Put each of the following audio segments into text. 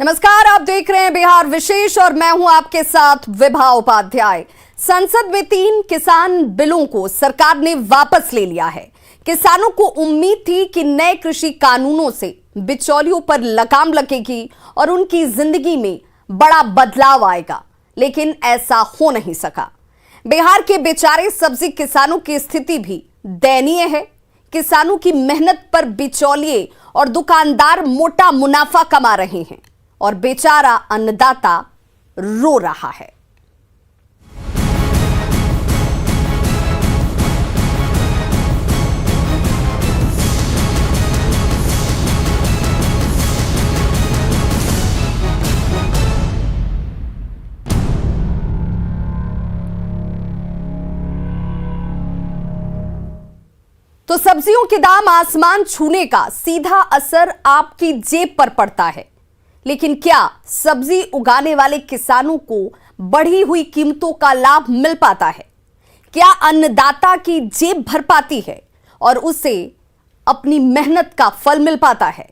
नमस्कार, आप देख रहे हैं बिहार विशेष और मैं हूं आपके साथ विभा उपाध्याय। संसद में 3 किसान बिलों को सरकार ने वापस ले लिया है। किसानों को उम्मीद थी कि नए कृषि कानूनों से बिचौलियों पर लगाम लगेगी और उनकी जिंदगी में बड़ा बदलाव आएगा, लेकिन ऐसा हो नहीं सका। बिहार के बेचारे सब्जी किसानों की स्थिति भी दयनीय है। किसानों की मेहनत पर बिचौलिए और दुकानदार मोटा मुनाफा कमा रहे हैं और बेचारा अन्नदाता रो रहा है। तो सब्जियों के दाम आसमान छूने का सीधा असर आपकी जेब पर पड़ता है, लेकिन क्या सब्जी उगाने वाले किसानों को बढ़ी हुई कीमतों का लाभ मिल पाता है? क्या अन्नदाता की जेब भर पाती है और उसे अपनी मेहनत का फल मिल पाता है,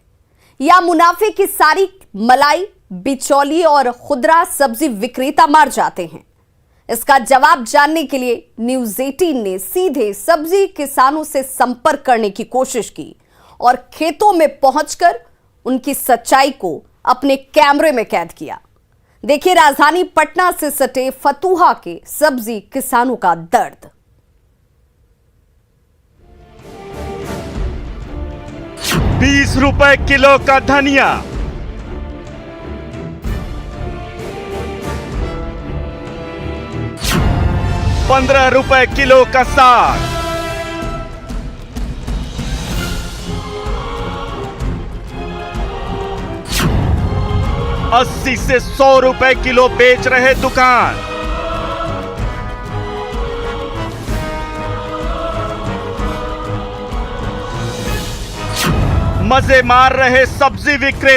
या मुनाफे की सारी मलाई बिचौलिए और खुदरा सब्जी विक्रेता मार जाते हैं? इसका जवाब जानने के लिए न्यूज़ 18 ने सीधे सब्जी किसानों से संपर्क करने की कोशिश की और खेतों में पहुंचकर उनकी सच्चाई को अपने कैमरे में कैद किया। देखिए राजधानी पटना से सटे फतुहा के सब्जी किसानों का दर्द। ₹20 किलो का धनिया, 15 रुपए किलो का साग, 80 से 100 रुपए किलो बेच रहे दुकान। मजे मार रहे सब्जी विक्रेता।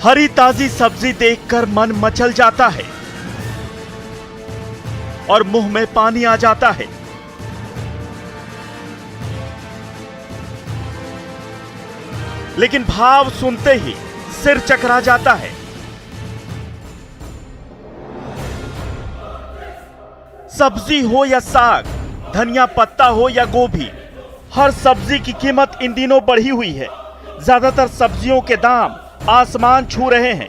हरी ताजी सब्जी देखकर मन मचल जाता है और मुंह में पानी आ जाता है। लेकिन भाव सुनते ही सिर चकरा जाता है। सब्जी हो या साग, धनिया पत्ता हो या गोभी, हर सब्जी की कीमत इन दिनों बढ़ी हुई है। ज्यादातर सब्जियों के दाम आसमान छू रहे हैं,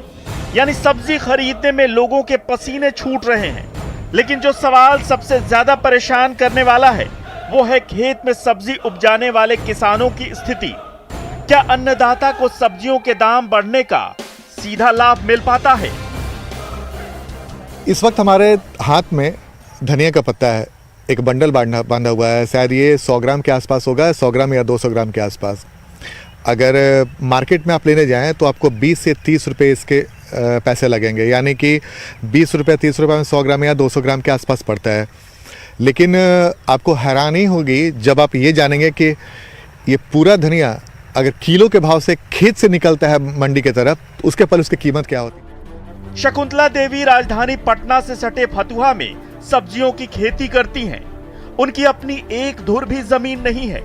यानी सब्जी खरीदने में लोगों के पसीने छूट रहे हैं। लेकिन जो सवाल सबसे ज्यादा परेशान करने वाला है वो है खेत में सब्जी उपजाने वाले किसानों की स्थिति। क्या अन्नदाता को सब्जियों के दाम बढ़ने का सीधा लाभ मिल पाता है? इस वक्त हमारे हाथ में धनिया का पत्ता है, एक बंडल बांधा हुआ है। शायद ये 100 ग्राम के आसपास होगा, 100 ग्राम या 200 ग्राम के आसपास। अगर मार्केट में आप लेने जाएं तो आपको 20 से 30 रुपये इसके पैसे लगेंगे, यानी कि 20 रुपये 30 रुपये में 100 ग्राम या 200 ग्राम के आसपास पड़ता है। लेकिन आपको हैरानी होगी जब आप ये जानेंगे कि ये पूरा धनिया अगर किलो के भाव से खेत से निकलता है मंडी की तरफ, उसके पल उसकी कीमत क्या होती है। शकुंतला देवी राजधानी पटना से सटे फतुहा में सब्जियों की खेती करती हैं। उनकी अपनी एक धुर भी जमीन नहीं है,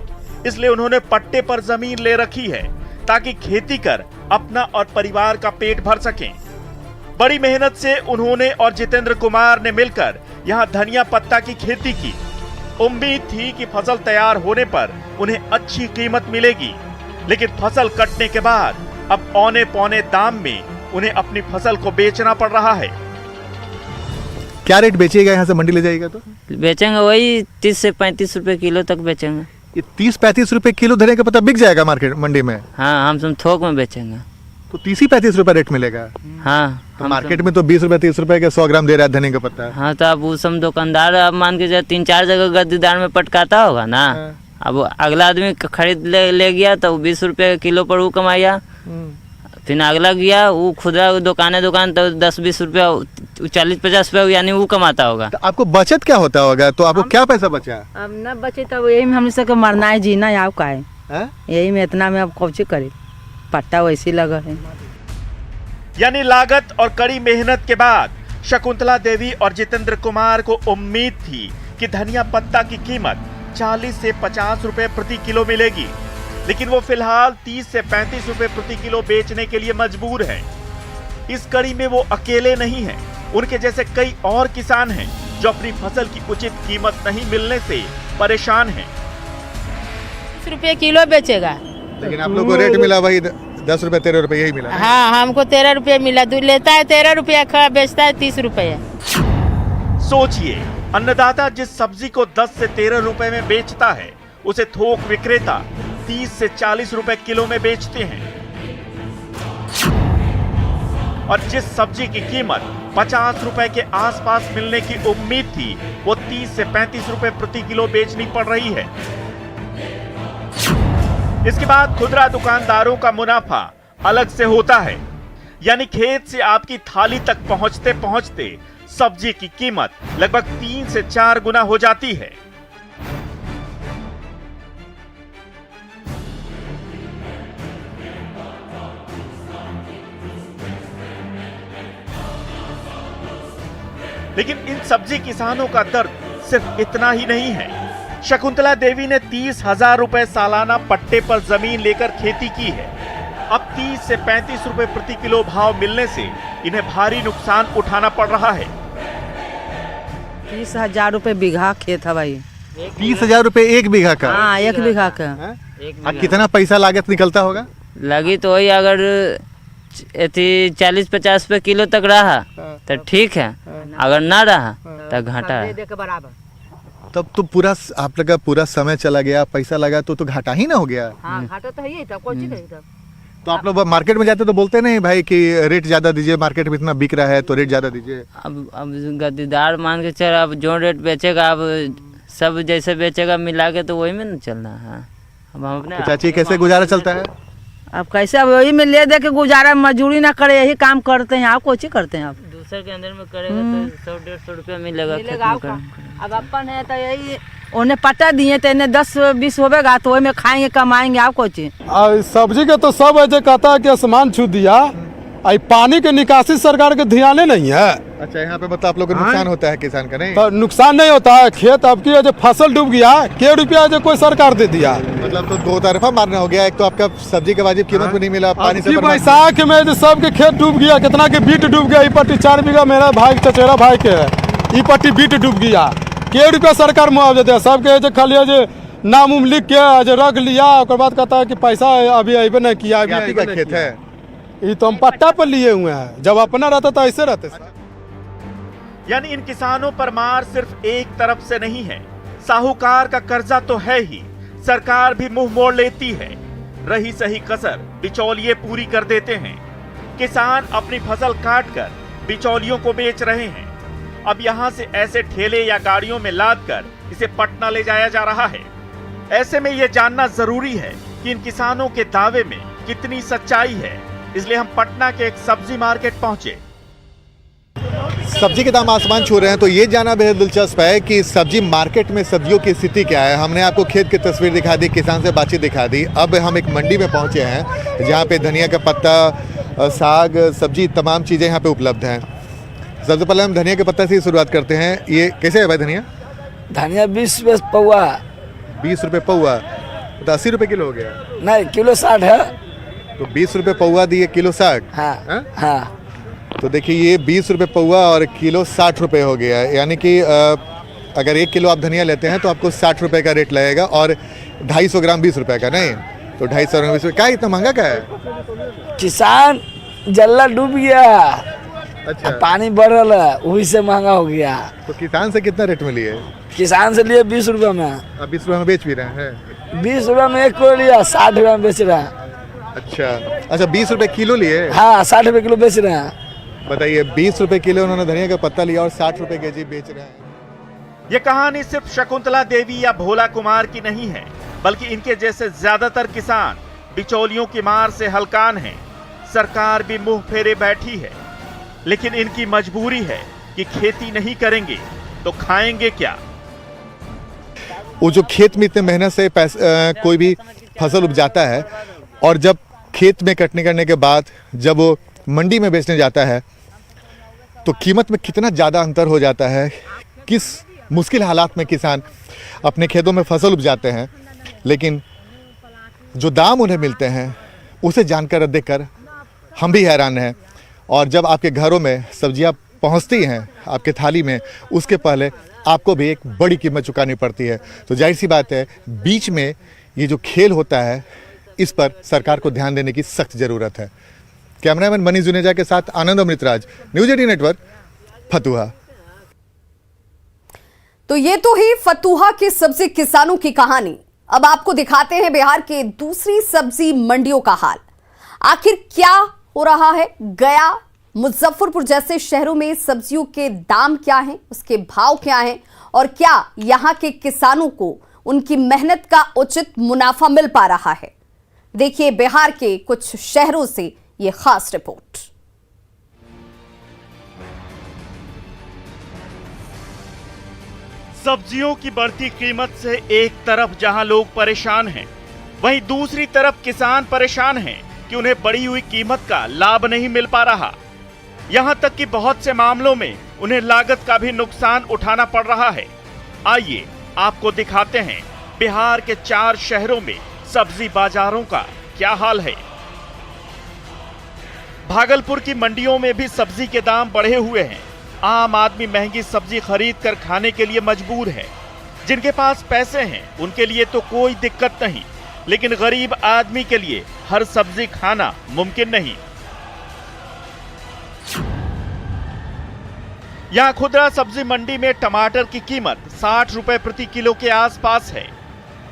इसलिए उन्होंने पट्टे पर जमीन ले रखी है, ताकि खेती कर अपना और परिवार का पेट भर सकें। बड़ी मेहनत से उन्होंने और जितेंद्र कुमार ने मिलकर यहाँ धनिया पत्ता की खेती की। उम्मीद थी कि फसल तैयार होने पर उन्हें अच्छी कीमत मिलेगी, लेकिन फसल कटने के बाद अब औने पौने दाम में उन्हें अपनी फसल को बेचना पड़ रहा है। क्या रेट बेचिएगा यहाँ से मंडी ले जाइएगा तो? बेचेंगे वही 30 से 35 रुपए किलो तक बेचेंगे। ये 30-35 रुपए किलो धनिया का पत्ता बिक जाएगा मार्केट मंडी में? हाँ, हम सब थोक में बेचेंगे। तो 30-35 रुपए रेट मिलेगा? हाँ, तो मार्केट में तो 20 रुपए 30 रुपए का 100 ग्राम दे रहा है धनिया का पत्ता। हाँ, तो अब वो सब दुकानदार अब मान के 3-4 जगह गद्दीदार में पटकाता होगा ना। अब अगला आदमी खरीद ले गया तो 20 रुपए किलो पर वो कमाया। फिर अगला गया वो खुदरा दुकान तो 10-20 रुपया 40-50 रुपया यानी वो कमाता होगा। तो आपको बचत क्या होता होगा? तो आपको क्या पैसा बचा? अब न बचे तो यही में हम सबके मरना है जीना है, आप का है हैं? यही में इतना में अब कौची करे, पट्टा वैसे लगा है। यानी लागत और कड़ी मेहनत के बाद शकुंतला देवी और जितेंद्र कुमार को उम्मीद थी कि धनिया पत्ता की कीमत 40 से 50 रुपए प्रति किलो मिलेगी, लेकिन वो फिलहाल 30 से 35 रुपए प्रति किलो बेचने के लिए मजबूर है। इस कड़ी में वो अकेले नहीं हैं, उनके जैसे कई और किसान हैं जो अपनी फसल की उचित कीमत नहीं मिलने से परेशान हैं। 30 रुपये किलो बेचेगा। लेकिन आप लोग को रेट मिला वही 10 रुपए 13 रुपए यही मिला। हाँ, हमको 13 रुपये मिला। लेता है 13 रुपया, बेचता है 30 रुपये। सोचिए, अन्नदाता जिस सब्जी को 10 से 13 रुपए में बेचता है, उसे थोक विक्रेता 30 से 40 रुपए किलो में बेचते हैं, और जिस सब्जी की कीमत 50 रुपए के आसपास मिलने की उम्मीद थी, वो 30 से 35 रुपए प्रति किलो बेचनी पड़ रही है। इसके बाद खुदरा दुकानदारों का मुनाफा अलग से होता है, यानी खेत से आपकी थाली तक पहुंचते पहुंचते सब्जी की कीमत लगभग 3 से 4 गुना हो जाती है। लेकिन इन सब्जी किसानों का दर्द सिर्फ इतना ही नहीं है। शकुंतला देवी ने 30,000 रुपए सालाना पट्टे पर जमीन लेकर खेती की है। अब 30 से 35 रुपए प्रति किलो भाव मिलने से इन्हें भारी नुकसान उठाना पड़ रहा है। 30,000 रुपए बीघा खेत है भाई। 30,000 रुपए एक बीघा का? हाँ, एक बीघा का। कितना पैसा लागत निकलता होगा? लगी तो वही अगर 40-50 रुपए किलो तक रहा तो ठीक है, अगर ना रहा तो घाटा है। तब तो पूरा आप लोग का पूरा समय चला गया, पैसा लगा तो घाटा ही ना हो गया। हाँ, घाटा तो है ही था, कौन चीज है तब। तो आप लोग मार्केट में जाते तो बोलते नहीं भाई कि रेट ज्यादा दीजिए, मार्केट में इतना बिक रहा है तो रेट ज्यादा दीजिए? अब गद्दीदार मान के चल, अब जो रेट बेचेगा अब सब जैसे बेचेगा मिला के तो वही में न चलना है। अब हम अपने चाची कैसे गुजारा चलता है? अब कैसे, अब वही में ले दे के गुजारा, मजदूरी ना करे, यही काम करते हैं। आप कोची करते हैं? आप दूसरे के अंदर में करेगा तो 100-150 रुपया मिलेगा। अब अपन है तो यही उन्हें पट्टा दिए तो इन्हें 10-20 होगा तो वही में खाएंगे कमाएंगे। आप कोची सब्जी के तो सब ऐसे कहता है कि आसमान छू दिया, आई पानी के निकासी सरकार के ध्यान नहीं है। अच्छा, यहाँ पे मतलब आप लोग को नुकसान होता है किसान का? नहीं तो नुकसान नहीं होता है, खेत आपकी जो फसल डूब गया, के रुपया जो कोई सरकार दे दिया। मतलब तो दो तरफा मारना हो गया, एक तो आपका सब्जी का वाजिब कीमत भी नहीं मिला, पानी से बैसाख में जो सबके खेत डूब गया, कितना के बीट डूब गया। ई पट्टी 4 बीघा मेरा भाई चचेरा भाई के है, ई पट्टी बीट डूब गया, के रुपया सरकार मुआवजा दे। सबके जो खाली जो नाम उम लिख के जो रख लिया, उसके बाद कहता है कि पैसा अभी अबे नहीं किया। अभी का खेत है ये तो हम पट्टा पर लिए हुए हैं, जब अपना रहता तो ऐसे रहते। यानी इन किसानों पर मार सिर्फ एक तरफ से नहीं है, साहूकार का कर्जा तो है ही, सरकार भी मुंह मोड़ लेती है। रही सही कसर बिचौलिए पूरी कर देते हैं। किसान अपनी फसल काट कर बिचौलियों को बेच रहे हैं। अब यहाँ से ऐसे ठेले या गाड़ियों में लाद कर इसे पटना ले जाया जा रहा है। ऐसे में ये जानना जरूरी है कि इन किसानों के दावे में कितनी सच्चाई है, इसलिए हम पटना के एक सब्जी मार्केट पहुंचे। सब्जी के दाम आसमान छू रहे हैं, तो ये जानना बेहद दिलचस्प है कि सब्जी मार्केट में सब्जियों की स्थिति क्या है। हमने आपको खेत की तस्वीर दिखा दी, किसान से बातचीत दिखा दी। अब हम एक मंडी में पहुंचे हैं जहां पे धनिया का पत्ता, साग, सब्जी, तमाम चीज़ें यहाँ पे उपलब्ध हैं। सबसे पहले हम धनिया के पत्ता से ही शुरुआत करते हैं। ये कैसे है भाई धनिया? धनिया 20 रुपये पौवा। 20 रुपये पौवा, तो 80 रुपये किलो हो गया। नहीं, किलो 60 है। तो 20 रुपए पौवा दिए किलो साग। हाँ हाँ। तो देखिए ये 20 रुपए पौवा और किलो 60 रुपए हो गया है, यानी कि अगर 1 किलो आप धनिया लेते हैं तो आपको 60 रुपए का रेट लगेगा और 250 ग्राम 20 रुपए का, नहीं तो 250 ग्राम 20 रुपए। क्या इतना महंगा क्या है? किसान जल्ला डूब गया। अच्छा, पानी बढ़ रहा है, वही से महंगा हो गया। तो किसान से कितना रेट में लिए? किसान से लिए 20 रुपये में। अब 20 रुपए में बेच भी रहे हैं? 20 रुपये में 1 किलो लिया, 60 रुपये में बेच रहे हैं। अच्छा 20 रुपए किलो लिए? हाँ 60 रुपये किलो बेच रहे हैं। बताइए 20 रुपए किलो उन्होंने धनिया का पत्ता लिया और 60 रुपए केजी बेच रहे हैं। ये कहानी सिर्फ शकुंतला देवी या भोला कुमार की नहीं है, बल्कि इनके जैसे ज्यादातर किसान बिचौलियों की मार से हलकान हैं। सरकार भी मुंह फेरे बैठी है, लेकिन इनकी मजबूरी है कि खेती नहीं करेंगे तो खाएंगे क्या। वो जो खेत में इतने मेहनत से कोई भी फसल उपजाता है और जब खेत में कटनी करने के बाद जब वो मंडी में बेचने जाता है तो कीमत में कितना ज़्यादा अंतर हो जाता है। किस मुश्किल हालात में किसान अपने खेतों में फसल उपजाते हैं, लेकिन जो दाम उन्हें मिलते हैं उसे जानकर देखकर हम भी हैरान हैं। और जब आपके घरों में सब्जियां पहुंचती हैं आपके थाली में, उसके पहले आपको भी एक बड़ी कीमत चुकानी पड़ती है। तो जाहिर सी बात है, बीच में ये जो खेल होता है इस पर सरकार को ध्यान देने की सख्त ज़रूरत है। कैमरामैन मनीष जुनेजा के साथ आनंद अमृतराज, न्यूज़ 18 नेटवर्क, फतुहा। तो ये तो ही फतुहा के सब्जी किसानों की कहानी। अब आपको दिखाते हैं बिहार के दूसरी सब्जी मंडियों का हाल। आखिर क्या हो रहा है? गया, मुजफ्फरपुर जैसे शहरों में सब्जियों के दाम क्या हैं, उसके भाव क्या हैं और क्या यहां के किसानों को उनकी मेहनत का उचित मुनाफा मिल पा रहा है? देखिए बिहार के कुछ शहरों से ये खास रिपोर्ट। सब्जियों की बढ़ती कीमत से एक तरफ जहां लोग परेशान हैं, वहीं दूसरी तरफ किसान परेशान हैं कि उन्हें बढ़ी हुई कीमत का लाभ नहीं मिल पा रहा। यहां तक कि बहुत से मामलों में उन्हें लागत का भी नुकसान उठाना पड़ रहा है। आइए आपको दिखाते हैं बिहार के 4 शहरों में सब्जी बाजारों का क्या हाल है। भागलपुर की मंडियों में भी सब्जी के दाम बढ़े हुए हैं। आम आदमी महंगी सब्जी खरीद कर खाने के लिए मजबूर है। जिनके पास पैसे हैं उनके लिए तो कोई दिक्कत नहीं, लेकिन गरीब आदमी के लिए हर सब्जी खाना मुमकिन नहीं। यहाँ खुदरा सब्जी मंडी में टमाटर की कीमत 60 रुपए प्रति किलो के आसपास है।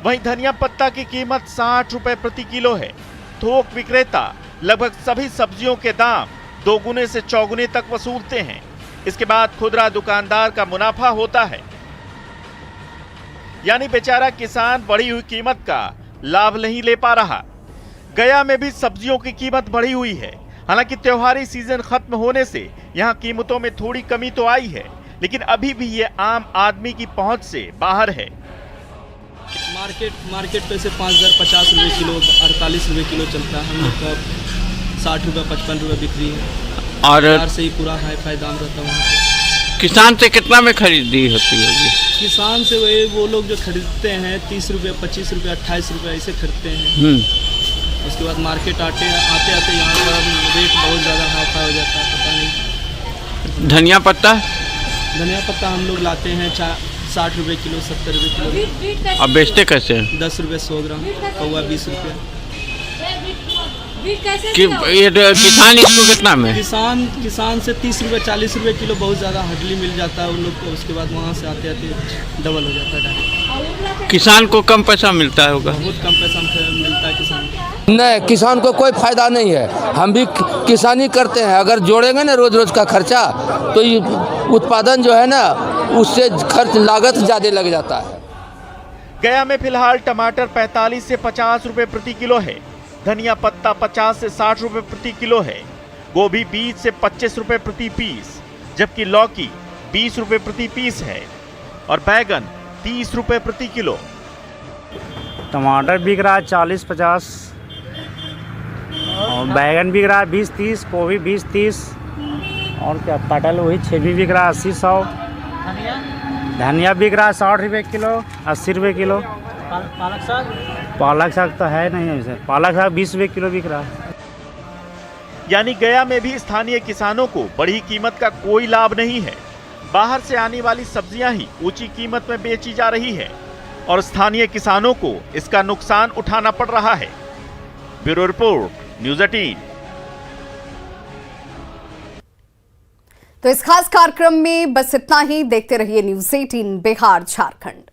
वहीं धनिया पत्ता की कीमत 60 रुपए प्रति किलो है। थोक विक्रेता लगभग सभी सब्जियों के दाम दोगुने से चौगुने तक वसूलते हैं। इसके बाद खुदरा दुकानदार का मुनाफा होता है, यानी बेचारा किसान बढ़ी हुई कीमत का लाभ नहीं ले पा रहा। गया में भी सब्जियों की कीमत बढ़ी हुई है। हालांकि त्योहारी सीजन खत्म होने से यहां कीमतों में थोड़ी कमी तो आई है, लेकिन अभी भी ये आम आदमी की पहुंच से बाहर है। मार्केट पे से 5,050 रुपये किलो, 48 रुपये किलो चलता है। हम लोग का 60 रुपये 55 रुपये बिक्री है और से ही पूरा हाई फाई दाम रहता है वहाँ। किसान से कितना में खरीदी होती होगी? किसान से वो लोग जो खरीदते हैं 30 रुपये 25 रुपये 28 रुपये ऐसे खरीदते हैं। उसके बाद मार्केट आते आते यहाँ का रेट बहुत ज़्यादा हाई फाई हो जाता है, पता नहीं। धनिया पत्ता हम लोग लाते हैं 60 रुपये किलो, 70 रुपये किलो। अब बेचते कैसे हैं? 10 रुपये 100 ग्राम, पौवा 20 रुपये। ये किसान इसको कितना में? किसान से 30 रुपये 40 रुपये किलो बहुत ज़्यादा हडली मिल जाता है उन लोग को। उसके बाद वहाँ से आते आते डबल हो जाता है डायरेक्ट। किसान को कम पैसा मिलता होगा? बहुत कम पैसा मिलता है किसान को। नहीं, किसान को कोई फायदा नहीं है। हम भी किसानी करते हैं, अगर जोड़ेंगे ना रोज का खर्चा तो ये उत्पादन जो है ना उससे खर्च लागत ज़्यादा लग जाता है। गया में फिलहाल टमाटर 45 से 50 रुपए प्रति किलो है। धनिया पत्ता 50 से 60 रुपए प्रति किलो है। गोभी 20 से 25 रुपए प्रति पीस, जबकि लौकी 20 रुपए प्रति पीस है और बैगन 30 रुपए प्रति किलो। टमाटर बिक रहा है 40-50 और बैगन बिक रहा है 20-30, गोभी 20-30 और क्या पटल वही 6 भी बिक रहा है 80-100। धनिया बिक रहा है 60 रुपये किलो, 80 रुपये किलो। पालक साग तो है नहीं ऐसे। पालक साग 20 रुपये किलो बिक रहा है। यानी गया में भी स्थानीय किसानों को बढ़ी कीमत का कोई लाभ नहीं है। बाहर से आने वाली सब्जियां ही ऊंची कीमत में बेची जा रही है और स्थानीय किसानों को इसका नुकसान उठाना पड़ रहा है। Bureau report, news 18। तो इस खास कार्यक्रम में बस इतना ही। देखते रहिए न्यूज़ 18 बिहार झारखंड।